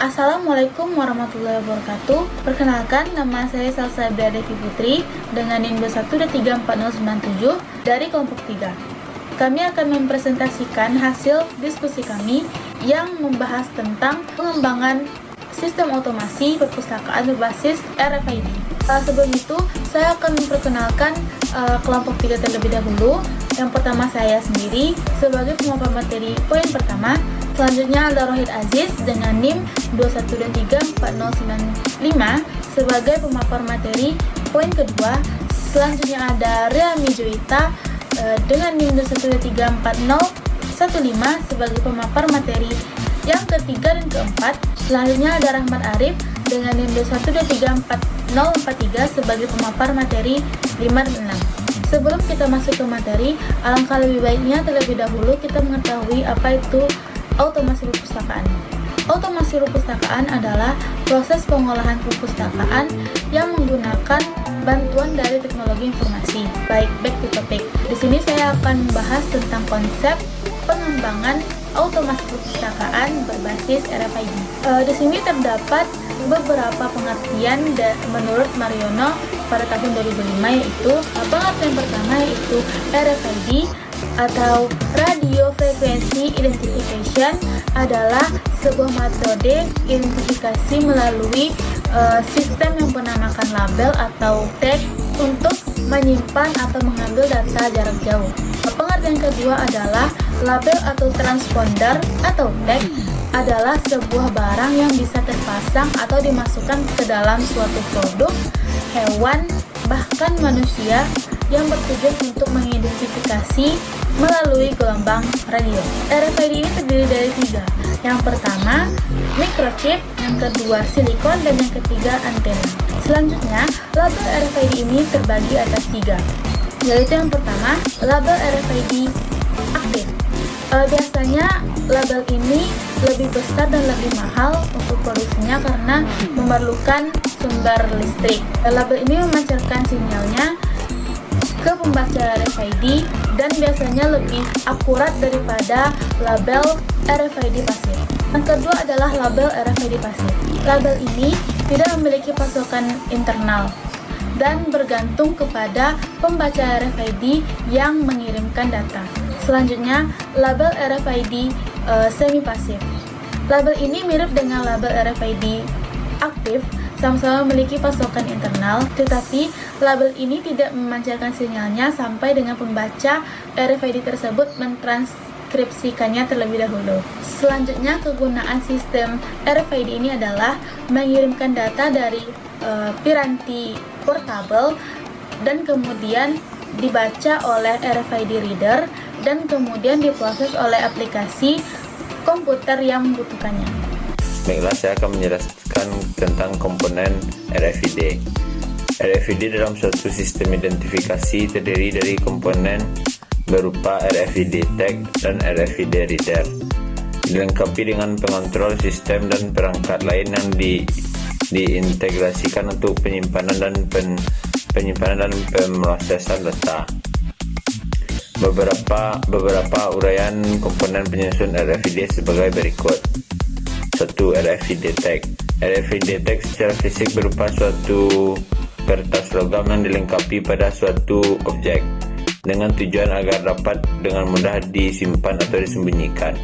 Assalamualaikum warahmatullahi wabarakatuh. Perkenalkan, nama saya Salsabila Devi Putri dengan NIM 21234097 dari kelompok 3. Kami akan mempresentasikan hasil diskusi kami yang membahas tentang pengembangan sistem otomasi perpustakaan berbasis RFID. Sebelum itu, saya akan memperkenalkan kelompok 3 terlebih dahulu. Yang pertama saya sendiri sebagai pemaparan materi poin pertama. Selanjutnya ada Rohid Aziz dengan NIM 21234095 sebagai pemapar materi poin kedua. Selanjutnya ada Riami Joita dengan NIM 21234015 sebagai pemapar materi yang ketiga dan keempat. Selanjutnya ada Rahmat Arif dengan NIM 21234043 sebagai pemapar materi 5 dan 6. Sebelum kita masuk ke materi, alangkah lebih baiknya terlebih dahulu kita mengetahui apa itu otomasi perpustakaan. Otomasi perpustakaan adalah proses pengolahan perpustakaan yang menggunakan bantuan dari teknologi informasi. Baik, back to topic. Di sini saya akan membahas tentang konsep pengembangan otomasi perpustakaan berbasis RFID. Di sini terdapat beberapa pengertian menurut Mariono pada tahun 2005, yaitu pengertian pertama yaitu RFID atau Radio Frequency Identification adalah sebuah metode identifikasi melalui sistem yang menamakan label atau tag untuk menyimpan atau mengambil data jarak jauh. Pengertian kedua adalah label atau transponder atau tag adalah sebuah barang yang bisa terpasang atau dimasukkan ke dalam suatu produk, hewan, bahkan manusia yang bertujuan untuk mengidentifikasi melalui gelombang radio. RFID ini terdiri dari 3. Yang pertama, microchip, yang kedua silikon, dan yang ketiga antena. Selanjutnya, label RFID ini terbagi atas 3, yaitu yang pertama, label RFID aktif. Biasanya label ini lebih besar dan lebih mahal untuk produksinya karena memerlukan sumber listrik. Label ini memancarkan sinyalnya ke pembaca RFID dan biasanya lebih akurat daripada label RFID pasif. Yang kedua adalah label RFID pasif. Label ini tidak memiliki pasokan internal dan bergantung kepada pembaca RFID yang mengirimkan data. Selanjutnya, label RFID semi pasif. Label ini mirip dengan label RFID aktif, sama-sama memiliki pasokan internal, tetapi label ini tidak memancarkan sinyalnya sampai dengan pembaca RFID tersebut mentranskripsikannya terlebih dahulu. Selanjutnya, kegunaan sistem RFID ini adalah mengirimkan data dari piranti portable dan kemudian dibaca oleh RFID reader dan kemudian diproses oleh aplikasi komputer yang membutuhkannya. Baiklah, saya akan menjelaskan tentang komponen RFID. RFID dalam suatu sistem identifikasi terdiri dari komponen berupa RFID tag dan RFID reader, dilengkapi dengan pengontrol sistem dan perangkat lain yang diintegrasikan untuk penyimpanan dan pemrosesan data. Beberapa uraian komponen penyusun RFID sebagai berikut. 1. RFID tag. RFID tag secara fisik berupa suatu kertas logam yang dilengkapi pada suatu objek dengan tujuan agar dapat dengan mudah disimpan atau disembunyikan.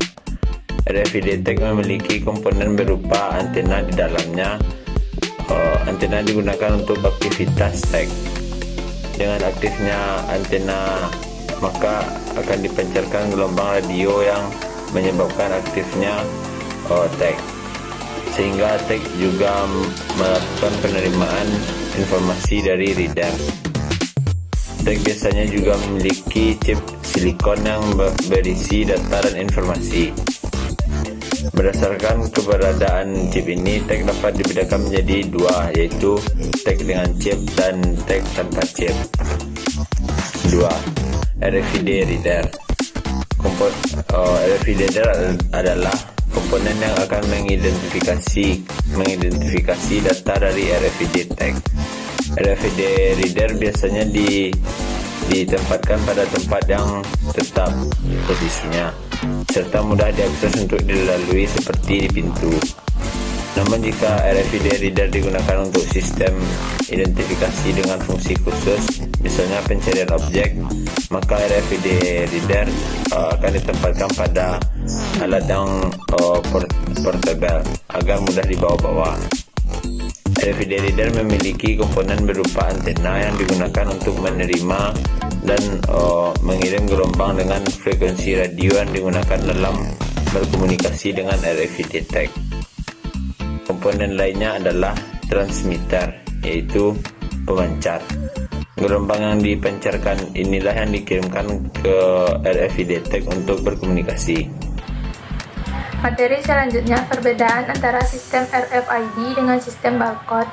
RFID tag memiliki komponen berupa antena di dalamnya. Antena digunakan untuk aktivitas tag. Dengan aktifnya antena, maka akan dipancarkan gelombang radio yang menyebabkan aktifnya tag, sehingga tag juga melakukan penerimaan informasi dari reader. Tag biasanya juga memiliki chip silikon yang berisi data dan informasi. Berdasarkan keberadaan chip ini, tag dapat dibedakan menjadi 2, yaitu tag dengan chip dan tag tanpa chip. 2. RFID reader. RFID reader adalah komponen yang akan mengidentifikasi data dari RFID tag. RFID reader biasanya ditempatkan pada tempat yang tetap posisinya, serta mudah diakses untuk dilalui seperti di pintu. Namun jika RFID reader digunakan untuk sistem identifikasi dengan fungsi khusus, misalnya pencarian objek, maka RFID reader akan ditempatkan pada alat yang portable agar mudah dibawa-bawa. RFID reader memiliki komponen berupa antena yang digunakan untuk menerima dan mengirim gelombang dengan frekuensi radio yang digunakan dalam berkomunikasi dengan RFID tag. Komponen lainnya adalah transmitter, yaitu pemancar. Gelombang yang dipancarkan inilah yang dikirimkan ke RFID tag untuk berkomunikasi. Materi selanjutnya, perbedaan antara sistem RFID dengan sistem barcode.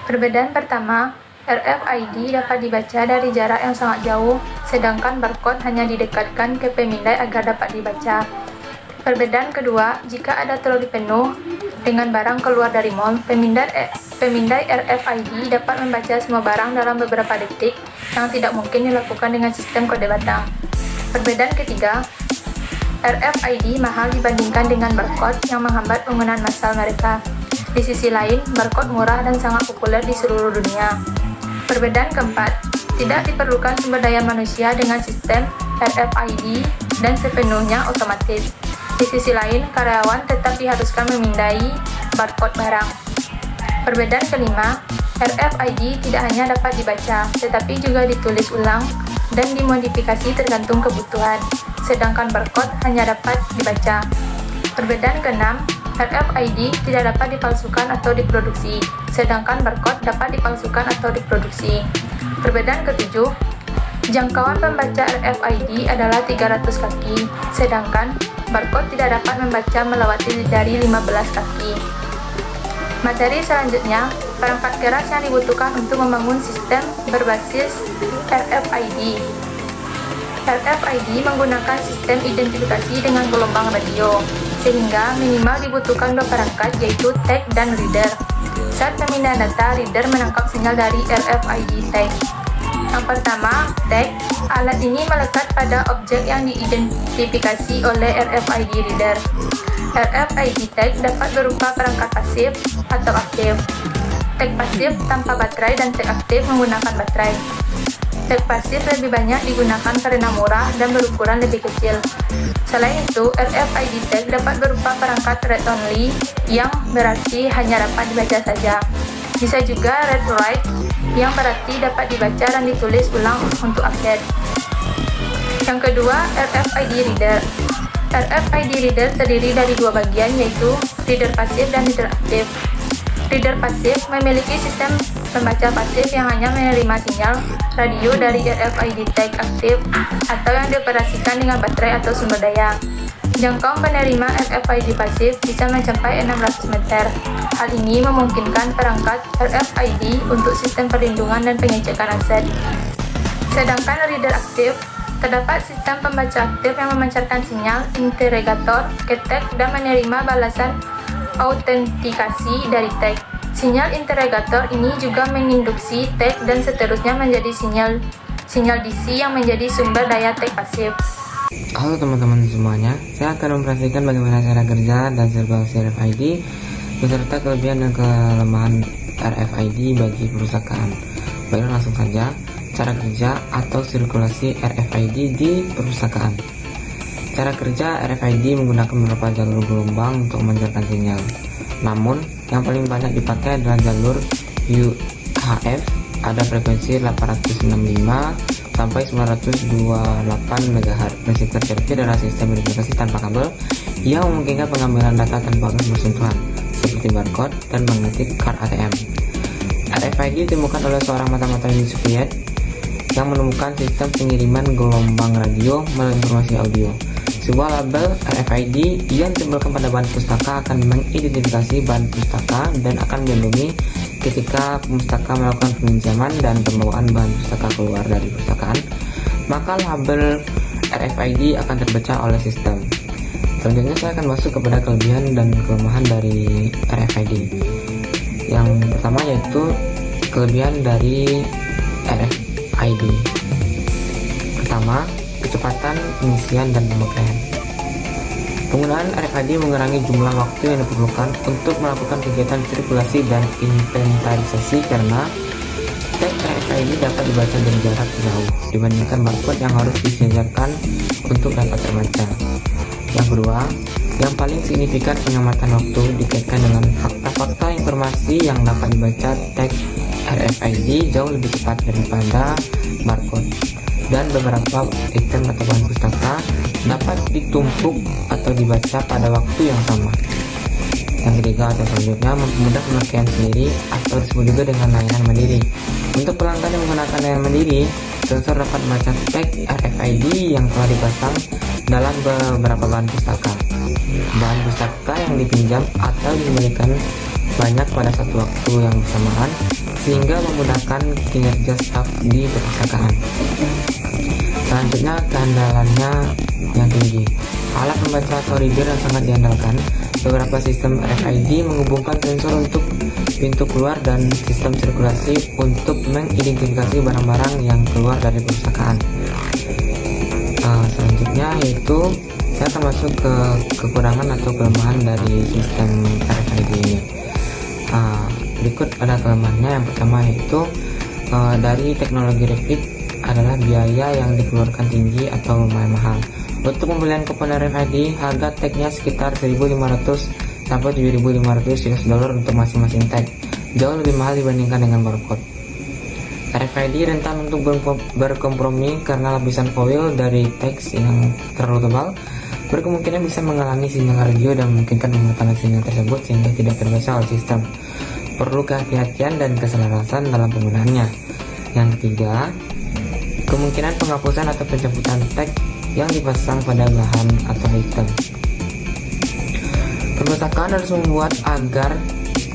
Perbedaan pertama, RFID dapat dibaca dari jarak yang sangat jauh, sedangkan barcode hanya didekatkan ke pemindai agar dapat dibaca. Perbedaan kedua, jika ada troli penuh dengan barang keluar dari mall, pemindai RFID dapat membaca semua barang dalam beberapa detik yang tidak mungkin dilakukan dengan sistem kode batang. Perbedaan ketiga, RFID mahal dibandingkan dengan barcode yang menghambat penggunaan massal mereka. Di sisi lain, barcode murah dan sangat populer di seluruh dunia. Perbedaan keempat, tidak diperlukan sumber daya manusia dengan sistem RFID dan sepenuhnya otomatis. Di sisi lain, karyawan tetap diharuskan memindai barcode barang. Perbedaan kelima, RFID tidak hanya dapat dibaca, tetapi juga ditulis ulang dan dimodifikasi tergantung kebutuhan, sedangkan barcode hanya dapat dibaca. Perbedaan keenam, RFID tidak dapat dipalsukan atau diproduksi, sedangkan barcode dapat dipalsukan atau diproduksi. Perbedaan ketujuh, jangkauan pembaca RFID adalah 300 kaki, sedangkan barcode tidak dapat membaca melewati dari 15 kaki. Materi selanjutnya, perangkat keras yang dibutuhkan untuk membangun sistem berbasis RFID. RFID menggunakan sistem identifikasi dengan gelombang radio, sehingga minimal dibutuhkan dua perangkat, yaitu tag dan reader. Saat pemindahan data, reader menangkap sinyal dari RFID tag. Yang pertama, tag. Alat ini melekat pada objek yang diidentifikasi oleh RFID reader. RFID tag dapat berupa perangkat pasif atau aktif. Tag pasif tanpa baterai dan tag aktif menggunakan baterai. Tag pasif lebih banyak digunakan karena murah dan berukuran lebih kecil. Selain itu, RFID tag dapat berupa perangkat read-only yang berarti hanya dapat dibaca saja. Bisa juga read-write yang berarti dapat dibaca dan ditulis ulang untuk update. Yang kedua, RFID reader. RFID reader terdiri dari dua bagian, yaitu reader pasif dan reader aktif. Reader pasif memiliki sistem pembaca pasif yang hanya menerima sinyal radio dari RFID tag aktif atau yang dioperasikan dengan baterai atau sumber daya. Jangkauan penerima RFID pasif bisa mencapai 600 meter. Hal ini memungkinkan perangkat RFID untuk sistem perlindungan dan pengecekan aset. Sedangkan reader aktif, terdapat sistem pembaca aktif yang memancarkan sinyal interrogator ke tag dan menerima balasan autentikasi dari tag. Sinyal interrogator ini juga menginduksi tag dan seterusnya menjadi sinyal DC yang menjadi sumber daya tag pasif. Halo teman-teman semuanya, saya akan memperhatikan bagaimana cara kerja dan serba RFID beserta kelebihan dan kelemahan RFID bagi perusahaan. Baiklah, langsung saja cara kerja atau sirkulasi RFID di perusahaan. Cara kerja RFID menggunakan beberapa jalur gelombang untuk memancarkan sinyal. Namun, yang paling banyak dipakai adalah jalur UHF, ada frekuensi 865 sampai 928 MHz. Prinsip tercermin adalah sistem verifikasi tanpa kabel yang memungkinkan pengambilan data tanpa bersentuhan, seperti barcode dan magnetic card ATM. RFID ditemukan oleh seorang matematis Soviet yang menemukan sistem pengiriman gelombang radio melalui informasi audio. Sebuah label RFID yang ditempelkan pada bahan pustaka akan mengidentifikasi bahan pustaka dan akan melindungi ketika pustaka melakukan peminjaman dan pembawaan bahan pustaka keluar dari perpustakaan, maka label RFID akan terbaca oleh sistem. Selanjutnya saya akan masuk kepada kelebihan dan kelemahan dari RFID. Yang pertama yaitu kelebihan dari RFID. Pertama, kecepatan pengisian dan pemakaian. Penggunaan RFID mengurangi jumlah waktu yang diperlukan untuk melakukan kegiatan sirkulasi dan inventarisasi karena tag RFID dapat dibaca dari jarak jauh dibandingkan barcode yang harus disejarkan untuk dapat terbaca. Yang kedua, yang paling signifikan pengamatan waktu dikaitkan dengan fakta-fakta informasi yang dapat dibaca tag RFID jauh lebih cepat daripada barcode, dan beberapa item atau bahan pustaka dapat ditumpuk atau dibaca pada waktu yang sama. Yang ketiga atau selanjutnya, mempermudah pemakaian sendiri atau disebut juga dengan layanan mandiri. Untuk pelanggan yang menggunakan layanan mandiri, sensor dapat membaca tag RFID yang telah dipasang dalam beberapa bahan pustaka. Bahan pustaka yang dipinjam atau dikembalikan banyak pada satu waktu yang bersamaan, sehingga memudahkan kinerja staf di perpustakaan. Selanjutnya, keandalannya yang tinggi. Alat membaca atau reader yang sangat diandalkan. Beberapa sistem RFID menghubungkan sensor untuk pintu keluar dan sistem sirkulasi untuk mengidentifikasi barang-barang yang keluar dari perpustakaan. Selanjutnya yaitu saya akan masuk ke kekurangan atau kelemahan dari sistem RFID ini. Berikut ada kelemahannya. Yang pertama yaitu dari teknologi rapid adalah biaya yang dikeluarkan tinggi atau lumayan mahal. Untuk pembelian komponen RFID, harga tagnya sekitar 1.500 sampai 7.500 US dollar untuk masing-masing tag, jauh lebih mahal dibandingkan dengan barcode. RFID rentan untuk berkompromi karena lapisan foil dari teks yang terlalu tebal berkemungkinan bisa menghalangi sinyal radio dan memungkinkan memutarkan sinyal tersebut sehingga tidak terbaca oleh sistem. Perlu kehati-hatian dan keselarasan dalam penggunaannya. Yang ketiga, kemungkinan penghapusan atau pencabutan tag yang dipasang pada bahan atau item. Perpustakaan harus membuat agar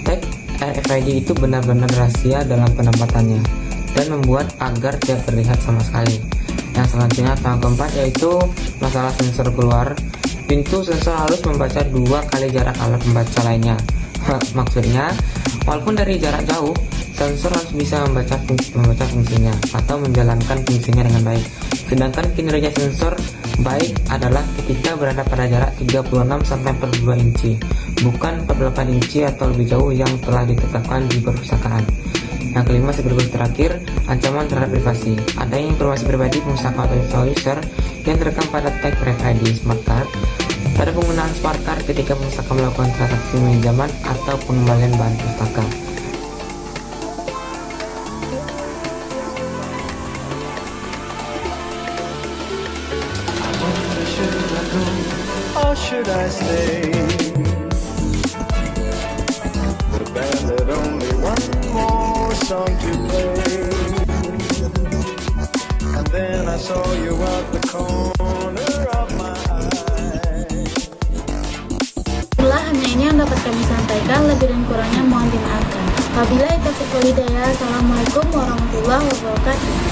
tag RFID itu benar-benar rahasia dalam penempatannya dan membuat agar tidak terlihat sama sekali. Yang selanjutnya, tahap keempat yaitu masalah sensor keluar. Pintu sensor harus membaca 2 kali jarak alat membaca lainnya. Maksudnya, walaupun dari jarak jauh, sensor harus bisa membaca fungsinya atau menjalankan fungsinya dengan baik. Sedangkan kinerja sensor baik adalah ketika berada pada jarak 36-42 inci, bukan 48 inci atau lebih jauh yang telah ditetapkan di perpustakaan. Yang kelima sekaligus terakhir, ancaman terhadap privasi. Adanya informasi pribadi pustaka atau user yang terekam pada tag RFID smart card pada penggunaan smart card ketika pustaka melakukan transaksi pinjaman atau pengembalian bahan pustaka. Or should I stay? The band had only one more song to play, and then I saw you out the corner of my eye. Itulah hanya ini yang dapat kami sampaikan, lebih dan kurangnya mohon dimaafkan. Wabillahi taufiq wal hidayah. Assalamualaikum warahmatullahi wabarakatuh.